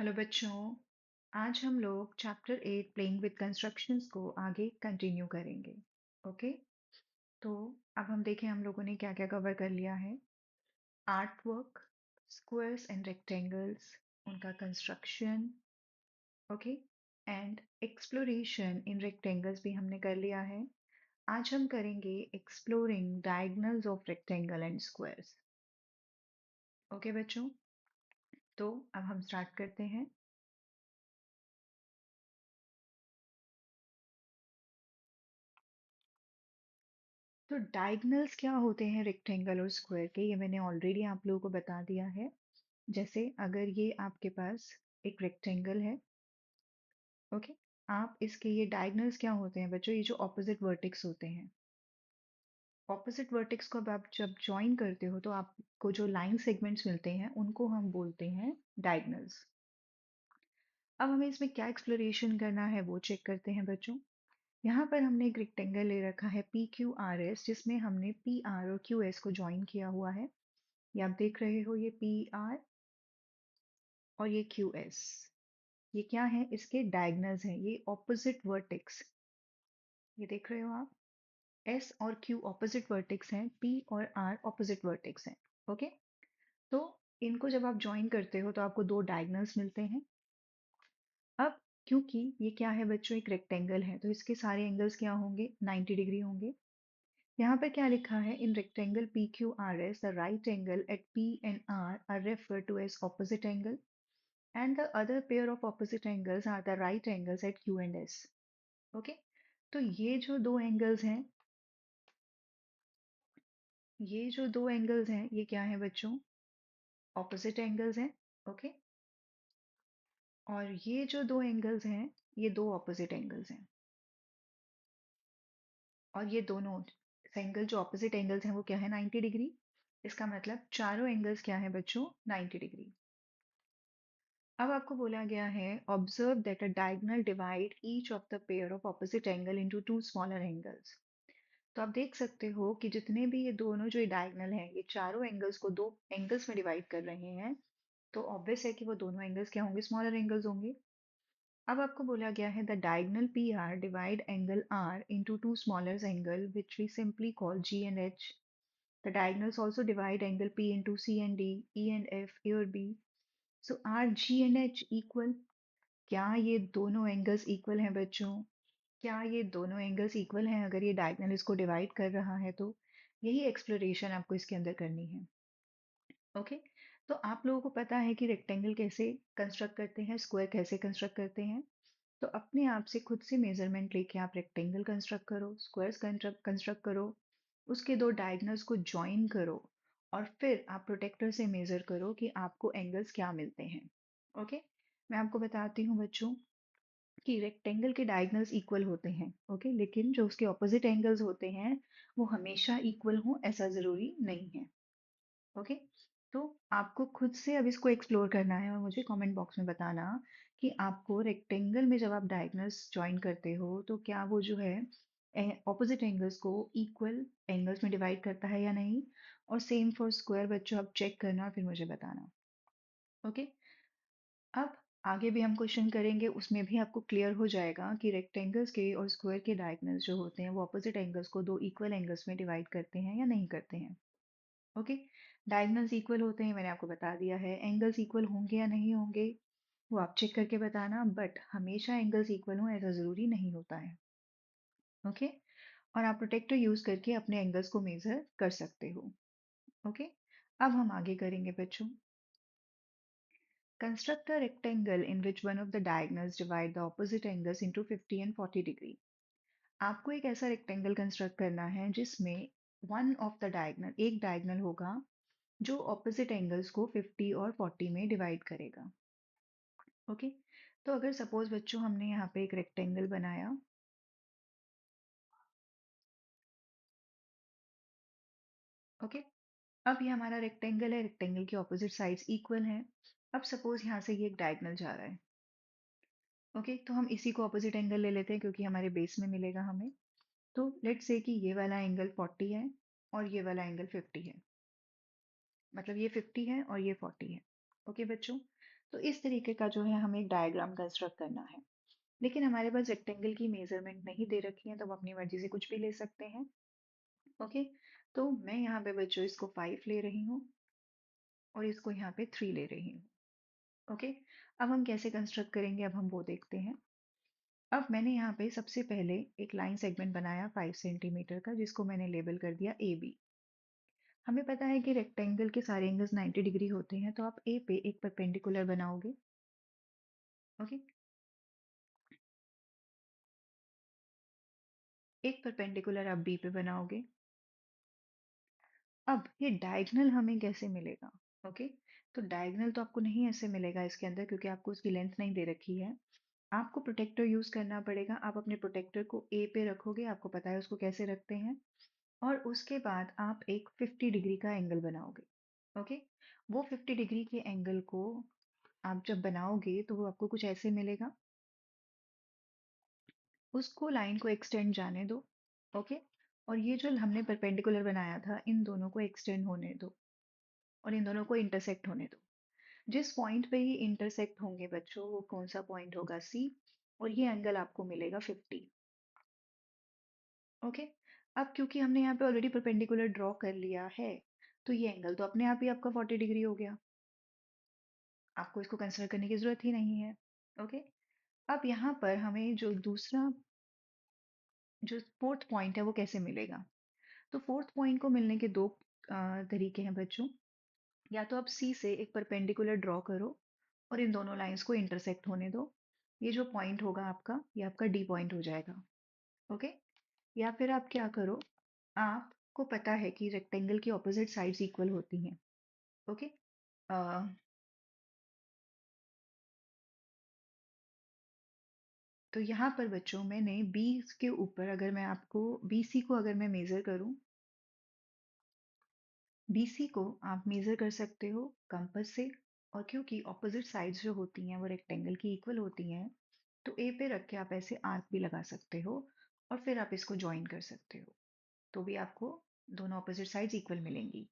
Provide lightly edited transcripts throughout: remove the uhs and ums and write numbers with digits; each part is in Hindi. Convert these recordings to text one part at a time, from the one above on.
हेलो बच्चों। आज हम लोग चैप्टर 8 प्लेइंग विद कंस्ट्रक्शंस को आगे कंटिन्यू करेंगे। ओके, तो अब हम देखें हम लोगों ने क्या क्या कवर कर लिया है। Art work, squares and rectangles, उनका construction, okay, and exploration in rectangles भी हमने कर लिया है। आज हम करेंगे exploring diagonals of rectangle and squares. Okay बच्चों, तो अब हम स्टार्ट करते हैं। तो डायगोनल्स क्या होते हैं रेक्टेंगल और स्क्वायर के, ये मैंने ऑलरेडी आप लोगों को बता दिया है। जैसे अगर ये आपके पास एक रेक्टेंगल है, ओके, आप इसके ये डायगोनल्स क्या होते हैं बच्चों, ये जो ऑपोजिट वर्टेक्स होते हैं। ऑपोजिट वर्टेक्स को अब आप जब ज्वाइन करते हो तो आपको जो लाइन सेगमेंट्स मिलते हैं उनको हम बोलते हैं डायगोनल्स। अब हमें इसमें क्या एक्सप्लोरेशन करना है वो चेक करते हैं बच्चों। यहाँ पर हमने एक रेक्टेंगल ले रखा है पी क्यू आर एस, जिसमें हमने पी आर और क्यू एस को ज्वाइन किया हुआ है। ये आप देख रहे हो, ये पी आर और ये क्यू एस, ये क्या है, इसके डायगनल्स हैं, ये ऑपोजिट वर्टेक्स। ये देख रहे हो आप, एस और क्यू ऑपोजिट वर्टेक्स हैं, पी और आर ऑपोजिट वर्टेक्स हैं। ओके, तो इनको जब आप ज्वाइन करते हो तो आपको दो डायगनल्स मिलते हैं। अब क्योंकि ये क्या है बच्चों, एक रेक्टेंगल है, तो इसके सारे एंगल्स क्या होंगे, 90 डिग्री होंगे। यहाँ पर क्या लिखा है, in rectangle P Q R S the right angle at P and R refer to as opposite angle and the other pair of opposite angles are the right angles at Q and S. Okay, तो ये जो दो एंगल्स हैं ये क्या है बच्चों, ऑपोजिट एंगल्स हैं। ओके, और ये जो दो एंगल्स हैं ये दो ऑपोजिट एंगल्स हैं, और ये दोनों एंगल जो ऑपोजिट एंगल्स हैं वो क्या है, 90 डिग्री। इसका मतलब चारों एंगल्स क्या है बच्चों, 90 डिग्री। अब आपको बोला गया है observe that a diagonal divide each of the pair of opposite angle into two smaller angles. तो आप देख सकते हो कि जितने भी ये दोनों जो डायगोनल हैं ये चारों एंगल्स को दो एंगल्स में डिवाइड कर रहे हैं, तो ऑब्वियस है कि वो दोनों एंगल्स क्या होंगे, स्मॉलर एंगल्स होंगे। अब आपको बोला गया है the diagonal P R divide angle R into two smaller angle which we simply call G and H. The diagonals also divide angle P into C and D, E and F, A और B. So R G and H equal, क्या ये दोनों एंगल्स इक्वल हैं बच्चों, क्या ये दोनों एंगल्स इक्वल हैं अगर ये डायगोनल इसको डिवाइड कर रहा है तो। यही एक्सप्लोरेशन आपको इसके अंदर करनी है। ओके, तो आप लोगों को पता है कि रेक्टेंगल कैसे कंस्ट्रक्ट करते हैं, स्क्वायर कैसे कंस्ट्रक्ट करते हैं। तो अपने आप से खुद से मेजरमेंट लेके आप रेक्टेंगल कंस्ट्रक्ट करो, स्क्वायर्स कंस्ट्रक्ट करो, उसके दो डायगोनल्स को ज्वाइन करो, और फिर आप प्रोटेक्टर से मेजर करो कि आपको एंगल्स क्या मिलते हैं। ओके, मैं आपको बताती हूँ बच्चों कि रेक्टेंगल के डायगोनल्स इक्वल होते हैं, ओके, लेकिन जो उसके ऑपोजिट एंगल्स होते हैं वो हमेशा इक्वल हो ऐसा ज़रूरी नहीं है। ओके, तो आपको खुद से अब इसको एक्सप्लोर करना है और मुझे कमेंट बॉक्स में बताना कि आपको रेक्टेंगल में जब आप डायगोनल्स ज्वाइन करते हो तो क्या वो जो है ऑपोजिट एंगल्स को इक्वल एंगल्स में डिवाइड करता है या नहीं। और सेम फॉर स्क्वायर बच्चों, आप चेक करना और फिर मुझे बताना। ओके, अब आगे भी हम क्वेश्चन करेंगे, उसमें भी आपको क्लियर हो जाएगा कि रेक्टेंगल्स के और स्क्वायर के डायगोनल्स जो होते हैं वो ऑपोजिट एंगल्स को दो इक्वल एंगल्स में डिवाइड करते हैं या नहीं करते हैं। ओके, डायगोनल्स इक्वल होते हैं मैंने आपको बता दिया है, एंगल्स इक्वल होंगे या नहीं होंगे वो आप चेक करके बताना, बट हमेशा एंगल्स इक्वल हो ऐसा ज़रूरी नहीं होता है। ओके, और आप प्रोटेक्टर यूज़ करके अपने एंगल्स को मेज़र कर सकते हो। ओके, अब हम आगे करेंगे बच्चों। Construct a rectangle in which one of the diagonals divide the opposite angles into 50 and 40 degree. आपको एक ऐसा रेक्टेंगल कंस्ट्रक्ट करना है जिसमें वन ऑफ द डायगोनल, एक डायगोनल होगा जो ऑपोजिट एंगल्स को 50 और 40 में डिवाइड करेगा। ओके, तो अगर सपोज बच्चों हमने यहाँ पे एक रेक्टेंगल बनाया, ओके, अब ये हमारा रेक्टेंगल है, रेक्टेंगल की ऑपोजिट साइड्स इक्वल हैं। अब सपोज यहाँ से ये एक डायगोनल जा रहा है, ओके, तो हम इसी को ऑपोजिट एंगल ले लेते हैं क्योंकि हमारे बेस में मिलेगा हमें। तो लेट्स से कि ये वाला एंगल 40 है और ये वाला एंगल 50 है, मतलब ये 50 है और ये 40 है। ओके बच्चों, तो इस तरीके का जो है हमें एक डायग्राम कंस्ट्रक्ट करना है। लेकिन हमारे पास रेक्टेंगल की मेजरमेंट नहीं दे रखी है, तो हम अपनी मर्जी से कुछ भी ले सकते हैं। ओके, तो मैं यहाँ पे बच्चों इसको 5 ले रही हूँ और इसको यहाँ पे 3 ले रही हूँ। ओके, अब हम कैसे कंस्ट्रक्ट करेंगे, अब हम वो देखते हैं। अब मैंने यहाँ पे सबसे पहले एक लाइन सेगमेंट बनाया 5 सेंटीमीटर का, जिसको मैंने लेबल कर दिया ए बी। हमें पता है कि रेक्टेंगल के सारे एंगल्स 90 डिग्री होते हैं, तो आप ए पे एक परपेंडिकुलर बनाओगे। ओके, एक परपेंडिकुलर आप बी पे बनाओगे। अब ये डायगोनल हमें कैसे मिलेगा? ओके, तो डायगोनल तो आपको नहीं ऐसे मिलेगा इसके अंदर, क्योंकि आपको उसकी लेंथ नहीं दे रखी है। आपको प्रोटेक्टर यूज करना पड़ेगा। आप अपने प्रोटेक्टर को ए पे रखोगे, आपको पता है उसको कैसे रखते हैं। और उसके बाद आप एक 50 डिग्री का एंगल बनाओगे। ओके, वो 50 डिग्री के एंगल को आप जब बनाओगे तो वो आपको कुछ ऐसे मिलेगा। उसको लाइन को एक्सटेंड जाने दो। ओके, और ये जो हमने परपेंडिकुलर बनाया था, इन दोनों को एक्सटेंड होने दो और इन दोनों को इंटरसेक्ट होने दो। जिस पॉइंट पे ये इंटरसेक्ट होंगे बच्चों, वो कौन सा पॉइंट होगा? सी। और ये एंगल आपको मिलेगा 50। ओके, अब क्योंकि हमने यहाँ पे ऑलरेडी परपेंडिकुलर ड्रॉ कर लिया है, तो ये एंगल तो अपने आप ही आपका 40 डिग्री हो गया। आपको इसको कंसिडर करने की जरूरत ही नहीं है। ओके, अब यहाँ पर हमें जो दूसरा जो फोर्थ पॉइंट है वो कैसे मिलेगा? तो फोर्थ पॉइंट को मिलने के दो तरीके हैं बच्चों। या तो आप सी से एक परपेंडिकुलर ड्रॉ करो और इन दोनों लाइंस को इंटरसेक्ट होने दो। ये जो पॉइंट होगा आपका, ये आपका डी पॉइंट हो जाएगा। ओके, या फिर आप क्या करो, आपको पता है कि रेक्टेंगल की ऑपोजिट साइड्स इक्वल होती हैं। ओके, तो यहाँ पर बच्चों मैंने बी के ऊपर, अगर मैं आपको बीसी को अगर मैं मेजर करूं, बीसी को आप मेजर कर सकते हो कंपास से। और क्योंकि ऑपोजिट साइड्स जो होती हैं वो रेक्टेंगल की इक्वल होती हैं, तो ए पे रख के आप ऐसे आर्क भी लगा सकते हो और फिर आप इसको ज्वाइन कर सकते हो, तो भी आपको दोनों ऑपोजिट साइड्स इक्वल मिलेंगी।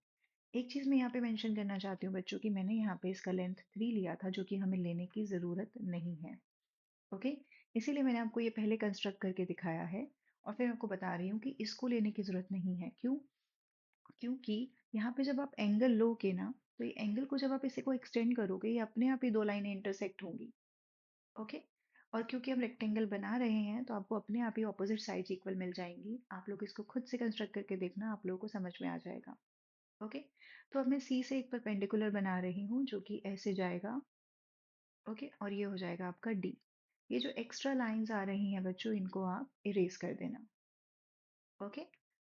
एक चीज़ मैं यहाँ पे मेंशन करना चाहती हूँ बच्चों की, मैंने यहाँ पे इसका लेंथ 3 लिया था, जो कि हमें लेने की ज़रूरत नहीं है। ओके, इसीलिए मैंने आपको ये पहले कंस्ट्रक्ट करके दिखाया है और फिर आपको बता रही हूँ कि इसको लेने की ज़रूरत नहीं है। क्यों? क्योंकि यहाँ पे जब आप एंगल लोगे ना, तो ये एंगल को जब आप इसे को एक्सटेंड करोगे, ये अपने आप ही दो लाइनें इंटरसेक्ट होंगी। ओके, और क्योंकि हम रेक्टेंगल बना रहे हैं, तो आपको अपने आप ही ऑपोजिट साइड्स इक्वल मिल जाएंगी। आप लोग इसको खुद से कंस्ट्रक्ट करके देखना, आप लोगों को समझ में आ जाएगा। ओके, तो अब मैं सी से एक परपेंडिकुलर बना रही हूँ जो कि ऐसे जाएगा। ओके, और ये हो जाएगा आपका डी। ये जो एक्स्ट्रा लाइंस आ रही हैं बच्चों, इनको आप इरेज कर देना। ओके,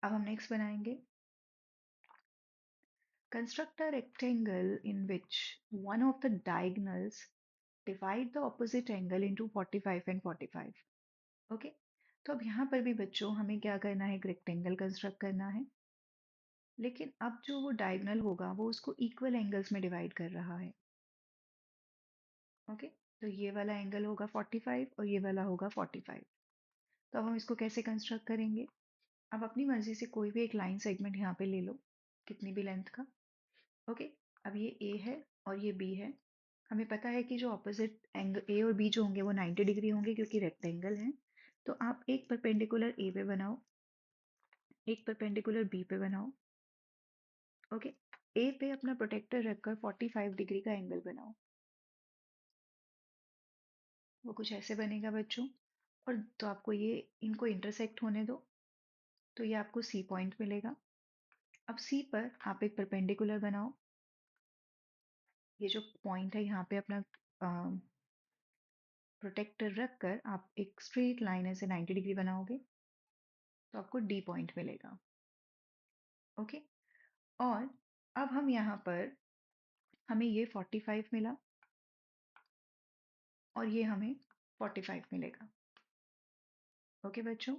अब हम नेक्स्ट बनाएंगे। Construct a rectangle in which one of the diagonals divide the opposite angle into 45 and 45. Okay, तो अब यहाँ पर भी बच्चों हमें क्या करना है? एक रेक्टेंगल कंस्ट्रक्ट करना है। लेकिन अब जो वो डायगोनल होगा वो उसको इक्वल एंगल्स में डिवाइड कर रहा है। ओके, तो ये वाला एंगल होगा 45 और ये वाला होगा 45। तो अब हम इसको कैसे कंस्ट्रक्ट करेंगे? अब अपनी मर्जी से कोई भी एक लाइन सेगमेंट यहाँ पे ले लो, कितनी भी लेंथ का। ओके, अब ये ए है और ये बी है। हमें पता है कि जो ऑपोजिट एंगल ए और बी जो होंगे वो 90 डिग्री होंगे, क्योंकि रेक्टेंगल हैं। तो आप एक परपेंडिकुलर ए पे बनाओ, एक परपेंडिकुलर बी पे बनाओ। ओके, ए पे अपना प्रोटेक्टर रखकर 45 डिग्री का एंगल बनाओ। वो कुछ ऐसे बनेगा बच्चों। और तो आपको ये इनको इंटरसेक्ट होने दो, तो ये आपको सी पॉइंट मिलेगा। अब सी पर आप एक परपेंडिकुलर बनाओ। ये जो पॉइंट है यहाँ पे अपना प्रोटेक्टर रखकर आप एक स्ट्रेट लाइन ऐसे 90 डिग्री बनाओगे, तो आपको डी पॉइंट मिलेगा। ओके, और अब हम यहाँ पर, हमें ये 45 मिला और ये हमें 45 मिलेगा। ओके बच्चों,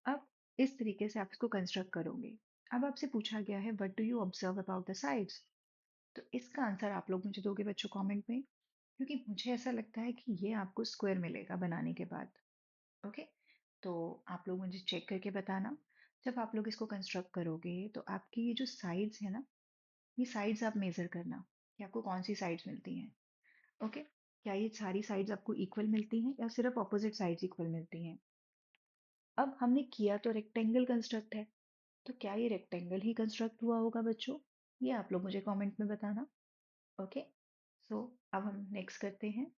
अब इस तरीके से आप इसको कंस्ट्रक्ट करोगे। अब आपसे पूछा गया है what do you observe about the sides, तो इसका आंसर आप लोग मुझे दोगे बच्चों कमेंट में, क्योंकि मुझे ऐसा लगता है कि ये आपको स्क्वायर मिलेगा बनाने के बाद। ओके, तो आप लोग मुझे चेक करके बताना। जब आप लोग इसको कंस्ट्रक्ट करोगे तो आपकी ये जो साइड्स है ना, ये साइड्स आप मेजर करना कि आपको कौन सी साइड्स मिलती हैं। ओके, क्या ये सारी साइड्स आपको इक्वल मिलती हैं या सिर्फ ऑपोजिट साइड्स इक्वल मिलती हैं? अब हमने किया तो रेक्टेंगल कंस्ट्रक्ट है, तो क्या ये रेक्टेंगल ही कंस्ट्रक्ट हुआ होगा बच्चों? ये आप लोग मुझे कमेंट में बताना। ओके, सो अब हम नेक्स्ट करते हैं।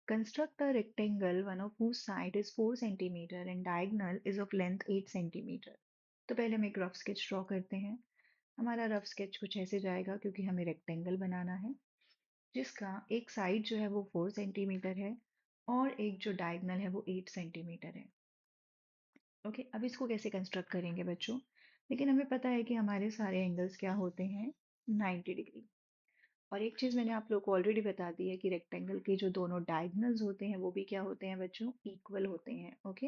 Construct a rectangle one of whose side is 4 centimeter and diagonal is of length 8 centimeter. तो पहले हम एक रफ स्केच ड्रॉ करते हैं। हमारा रफ स्केच कुछ ऐसे जाएगा क्योंकि हमें रेक्टेंगल बनाना है जिसका एक साइड जो है वो 4 सेंटीमीटर है और एक जो डायगनल है वो 8 सेंटीमीटर है। ओके, अब इसको कैसे कंस्ट्रक्ट करेंगे बच्चों? लेकिन हमें पता है कि हमारे सारे एंगल्स क्या होते हैं, 90 डिग्री। और एक चीज़ मैंने आप लोग को ऑलरेडी बता दी है कि रेक्टेंगल के जो दोनों डायगनल्स होते हैं वो भी क्या होते हैं बच्चों, इक्वल होते हैं। ओके,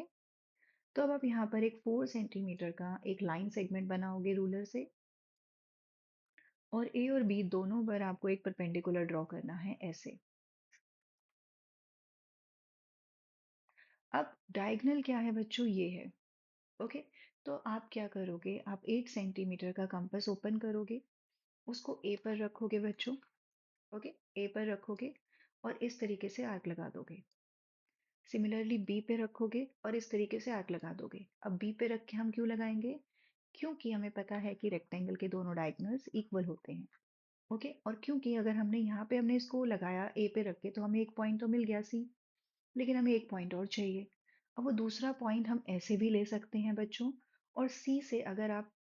तो अब आप यहाँ पर एक 4 सेंटीमीटर का एक लाइन सेगमेंट बनाओगे रूलर से, और ए और बी दोनों पर आपको एक परपेंडिकुलर ड्रॉ करना है ऐसे। अब डायगनल क्या है बच्चों, ये है। ओके, तो आप क्या करोगे, आप 8 सेंटीमीटर का कंपास ओपन करोगे, उसको ए पर रखोगे बच्चों। ओके, ए पर रखोगे और इस तरीके से आर्क लगा दोगे। सिमिलरली बी पे रखोगे और इस तरीके से आर्क लगा दोगे। अब बी पे रख के हम क्यों लगाएंगे, क्योंकि हमें पता है कि रेक्टेंगल के दोनों डायगोनल्स इक्वल होते हैं। ओके, और क्योंकि अगर हमने यहाँ पे हमने इसको लगाया ए पे रख के तो हमें एक पॉइंट तो मिल गया सी, लेकिन हमें एक पॉइंट और चाहिए। अब वो दूसरा पॉइंट हम ऐसे भी ले सकते हैं बच्चों, और सी से अगर आप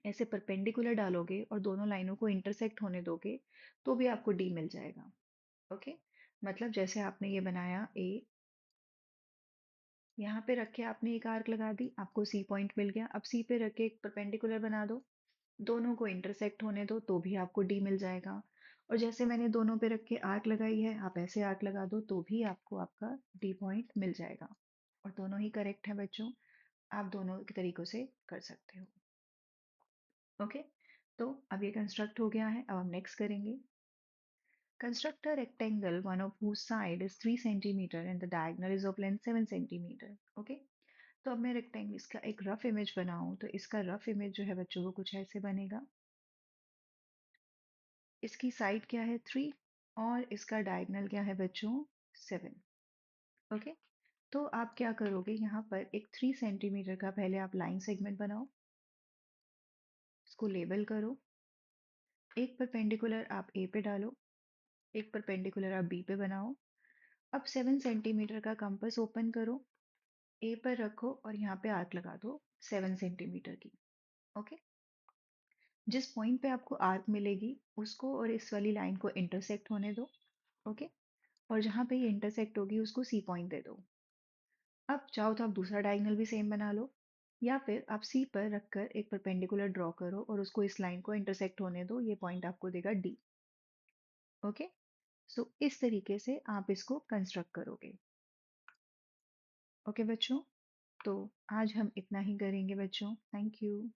ऐसे परपेंडिकुलर डालोगे और दोनों लाइनों को इंटरसेक्ट होने दोगे तो भी आपको डी मिल जाएगा। ओके, मतलब जैसे आपने ये बनाया ए, यहाँ पे रख के आपने एक आर्क लगा दी, आपको सी पॉइंट मिल गया। अब सी पे रख के एक परपेंडिकुलर बना दो, दोनों को इंटरसेक्ट होने दो तो भी आपको डी मिल जाएगा। और जैसे मैंने दोनों पे रख के आर्क लगाई है, आप ऐसे आर्क लगा दो तो भी आपको आपका डी पॉइंट मिल जाएगा। और दोनों ही करेक्ट है बच्चों, आप दोनों के तरीकों से कर सकते हो। ओके, तो अब ये कंस्ट्रक्ट हो गया है। अब हम नेक्स्ट करेंगे। Construct a rectangle one of whose side is 3 centimeter and the diagonal is of length 7 centimeter. Okay, तो अब मैं रेक्टेंगल इसका एक रफ इमेज बनाऊं तो इसका रफ इमेज जो है बच्चों वो कुछ ऐसे बनेगा। इसकी साइड क्या है 3 और इसका डायगोनल क्या है बच्चों 7। ओके, तो आप क्या करोगे, यहाँ पर एक 3 सेंटीमीटर का पहले आप लाइन सेगमेंट बनाओ, इसको लेबल करो। एक परपेंडिकुलर आप ए पे डालो, एक परपेंडिकुलर आप बी पे बनाओ। अब 7 सेंटीमीटर का कंपास ओपन करो, ए पर रखो और यहाँ पे आर्क लगा दो 7 सेंटीमीटर की। ओके, जिस पॉइंट पे आपको आर्क मिलेगी उसको और इस वाली लाइन को इंटरसेक्ट होने दो। ओके, और जहाँ पे ये इंटरसेक्ट होगी उसको सी पॉइंट दे दो। अब चाहो तो आप दूसरा डायगोनल भी सेम बना लो, या फिर आप सी पर रखकर एक परपेंडिकुलर ड्रॉ करो और उसको इस लाइन को इंटरसेक्ट होने दो, ये पॉइंट आपको देगा डी। ओके, सो इस तरीके से आप इसको कंस्ट्रक्ट करोगे। ओके बच्चों, तो आज हम इतना ही करेंगे बच्चों। Thank you.